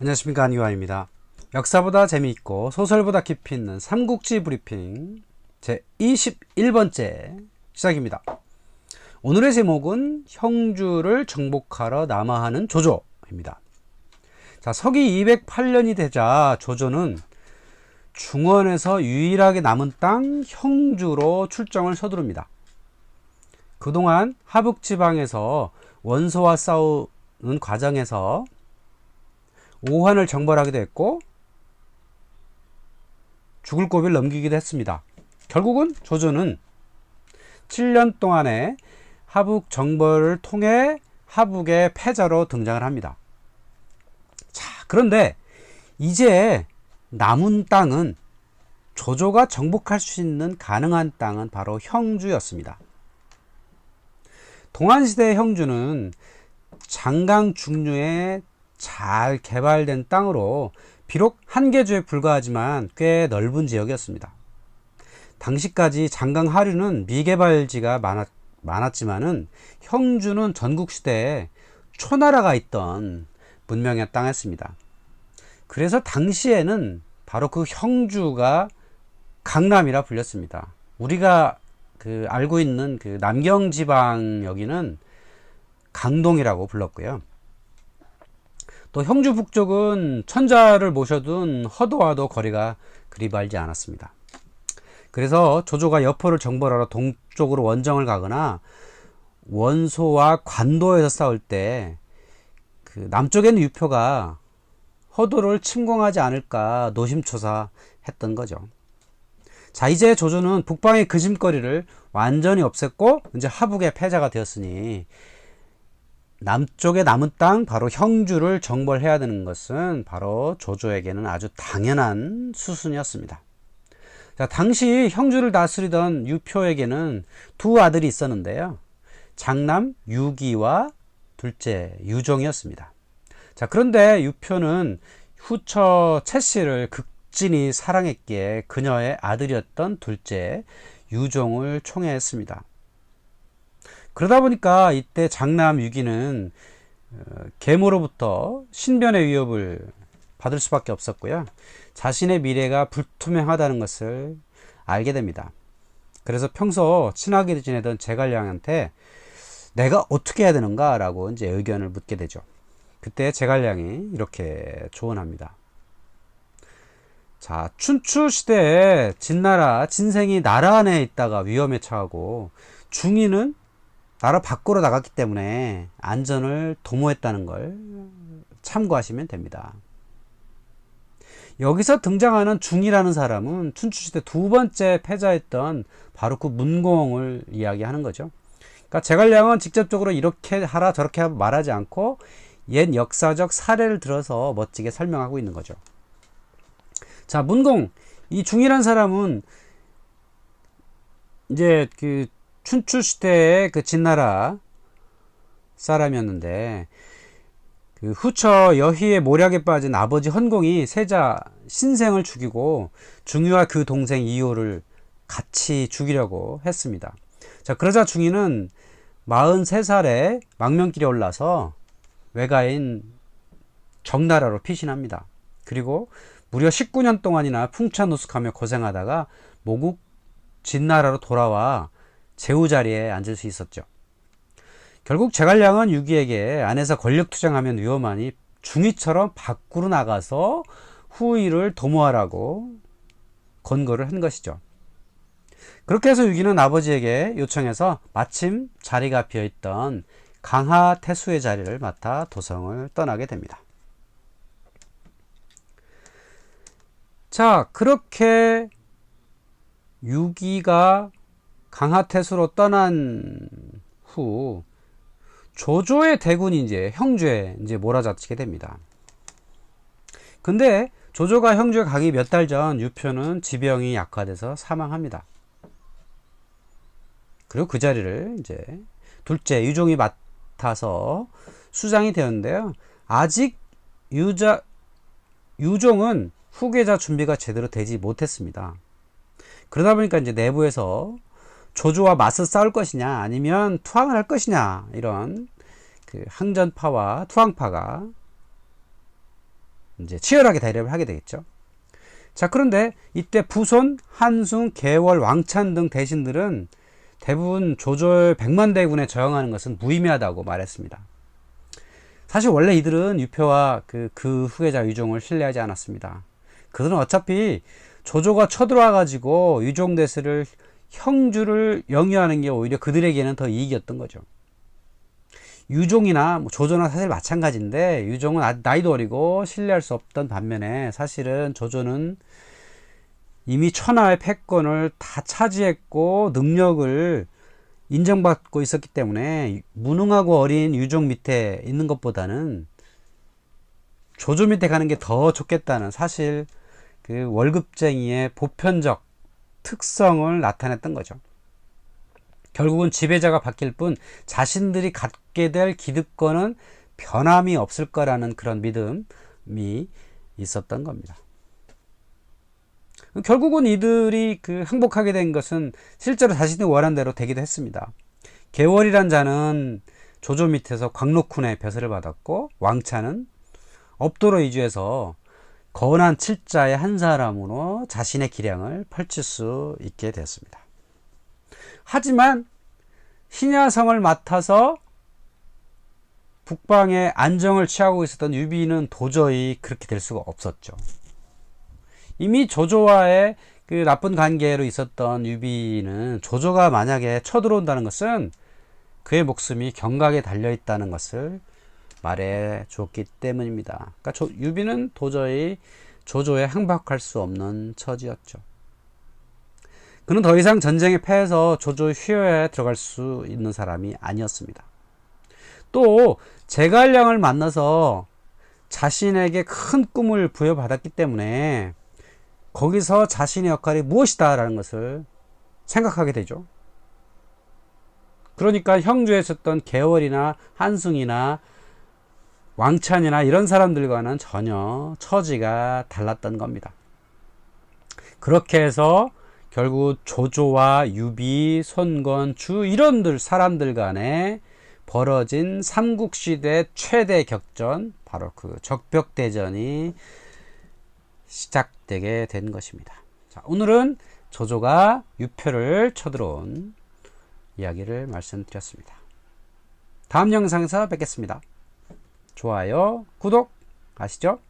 안녕하십니까, 안유환입니다. 역사보다 재미있고 소설보다 깊이 있는 삼국지 브리핑 제 21번째 시작입니다. 오늘의 제목은 형주를 정복하러 남하하는 조조입니다. 자, 서기 208년이 되자 조조는 중원에서 유일하게 남은 땅 형주로 출정을 서두릅니다. 그동안 하북지방에서 원소와 싸우는 과정에서 오한을 정벌하기도 했고 죽을 고비를 넘기기도 했습니다. 결국은 조조는 7년 동안의 하북 정벌을 통해 하북의 패자로 등장을 합니다. 자, 그런데 이제 남은 땅은 조조가 정복할 수 있는 가능한 땅은 바로 형주였습니다. 동안시대의 형주는 장강 중류의 잘 개발된 땅으로 비록 한 개주에 불과하지만 꽤 넓은 지역이었습니다. 당시까지 장강 하류는 미개발지가 많았지만은 형주는 전국시대에 초나라가 있던 문명의 땅이었습니다. 그래서 당시에는 바로 그 형주가 강남이라 불렸습니다. 우리가 알고 있는 그 남경지방 여기는 강동이라고 불렀고요. 또 형주 북쪽은 천자를 모셔둔 허도와도 거리가 그리 멀지 않았습니다. 그래서 조조가 여포를 정벌하러 동쪽으로 원정을 가거나 원소와 관도에서 싸울 때 그 남쪽에는 유표가 허도를 침공하지 않을까 노심초사했던 거죠. 자, 이제 조조는 북방의 그짐거리를 완전히 없앴고 이제 하북의 패자가 되었으니 남쪽에 남은 땅 바로 형주를 정벌해야 되는 것은 바로 조조에게는 아주 당연한 수순이었습니다. 자, 당시 형주를 다스리던 유표에게는 두 아들이 있었는데요. 장남 유기와 둘째 유종이었습니다. 자, 그런데 유표는 후처 채씨를 극진히 사랑했기에 그녀의 아들이었던 둘째 유종을 총애했습니다. 그러다 보니까 이때 장남 유기는 계모로부터 신변의 위협을 받을 수밖에 없었고요. 자신의 미래가 불투명하다는 것을 알게 됩니다. 그래서 평소 친하게 지내던 제갈량한테 내가 어떻게 해야 되는가 라고 이제 의견을 묻게 되죠. 그때 제갈량이 이렇게 조언합니다. 자, 춘추 시대에 진나라 진생이 나라 안에 있다가 위험에 처하고 중인은 나라 밖으로 나갔기 때문에 안전을 도모했다는 걸 참고하시면 됩니다. 여기서 등장하는 중이라는 사람은 춘추시대 두 번째 패자였던 바로 그 문공을 이야기하는 거죠. 그러니까 제갈량은 직접적으로 이렇게 하라 저렇게 하라 말하지 않고 옛 역사적 사례를 들어서 멋지게 설명하고 있는 거죠. 자, 문공, 이 중이라는 사람은 이제 그 춘추 시대의 그 진나라 사람이었는데 그 후처 여희의 모략에 빠진 아버지 헌공이 세자 신생을 죽이고 중유와 그 동생 이효를 같이 죽이려고 했습니다. 자, 그러자 중이는 43살에 망명길에 올라서 외가인 정나라로 피신합니다. 그리고 무려 19년 동안이나 풍차노숙하며 고생하다가 모국 진나라로 돌아와 제후 자리에 앉을 수 있었죠. 결국 제갈량은 유기에게 안에서 권력 투쟁하면 위험하니 중이처럼 밖으로 나가서 후위를 도모하라고 권고를 한 것이죠. 그렇게 해서 유기는 아버지에게 요청해서 마침 자리가 비어있던 강하태수의 자리를 맡아 도성을 떠나게 됩니다. 자, 그렇게 유기가 강하태수로 떠난 후 조조의 대군이 이제 형주에 이제 몰아잡히게 됩니다. 근데 조조가 형주에 가기 몇 달 전 유표는 지병이 약화돼서 사망합니다. 그리고 그 자리를 이제 둘째 유종이 맡아서 수장이 되었는데요. 아직 유종은 후계자 준비가 제대로 되지 못했습니다. 그러다 보니까 이제 내부에서 조조와 맞서 싸울 것이냐 아니면 투항을 할 것이냐 이런 그 항전파와 투항파가 이제 치열하게 대립을 하게 되겠죠. 자, 그런데 이때 부손, 한숭, 개월, 왕찬 등 대신들은 대부분 조조의 백만대군에 저항하는 것은 무의미하다고 말했습니다. 사실 원래 이들은 유표와 그 후계자 유종을 신뢰하지 않았습니다. 그들은 어차피 조조가 쳐들어와 가지고 유종대세를 형주를 영유하는 게 오히려 그들에게는 더 이익이었던 거죠. 유종이나 조조나 사실 마찬가지인데, 유종은 나이도 어리고 신뢰할 수 없던 반면에 사실은 조조는 이미 천하의 패권을 다 차지했고 능력을 인정받고 있었기 때문에 무능하고 어린 유종 밑에 있는 것보다는 조조 밑에 가는 게 더 좋겠다는, 사실 그 월급쟁이의 보편적 특성을 나타냈던 거죠. 결국은 지배자가 바뀔 뿐 자신들이 갖게 될 기득권은 변함이 없을 거라는 그런 믿음이 있었던 겁니다. 결국은 이들이 항복하게 된 것은 실제로 자신이 원한 대로 되기도 했습니다. 개월이란 자는 조조 밑에서 광록훈의 벼슬을 받았고, 왕차는 업도로 이주해서 거난 칠자의 한 사람으로 자신의 기량을 펼칠 수 있게 되었습니다. 하지만 신야성을 맡아서 북방에 안정을 취하고 있었던 유비는 도저히 그렇게 될 수가 없었죠. 이미 조조와의 나쁜 관계로 있었던 유비는 조조가 만약에 쳐들어온다는 것은 그의 목숨이 경각에 달려있다는 것을 말해 주었기 때문입니다. 그러니까 유비는 도저히 조조에 항복할 수 없는 처지였죠. 그는 더 이상 전쟁에 패해서 조조 휘하에 들어갈 수 있는 사람이 아니었습니다. 또 제갈량을 만나서 자신에게 큰 꿈을 부여받았기 때문에 거기서 자신의 역할이 무엇이다 라는 것을 생각하게 되죠. 그러니까 형주에 있었던 개월이나 한숭이나 왕찬이나 이런 사람들과는 전혀 처지가 달랐던 겁니다. 그렇게 해서 결국 조조와 유비, 손건, 주 이런 사람들 간에 벌어진 삼국시대 최대 격전, 바로 그 적벽대전이 시작되게 된 것입니다. 자, 오늘은 조조가 유표를 쳐들어온 이야기를 말씀드렸습니다. 다음 영상에서 뵙겠습니다. 좋아요, 구독 아시죠?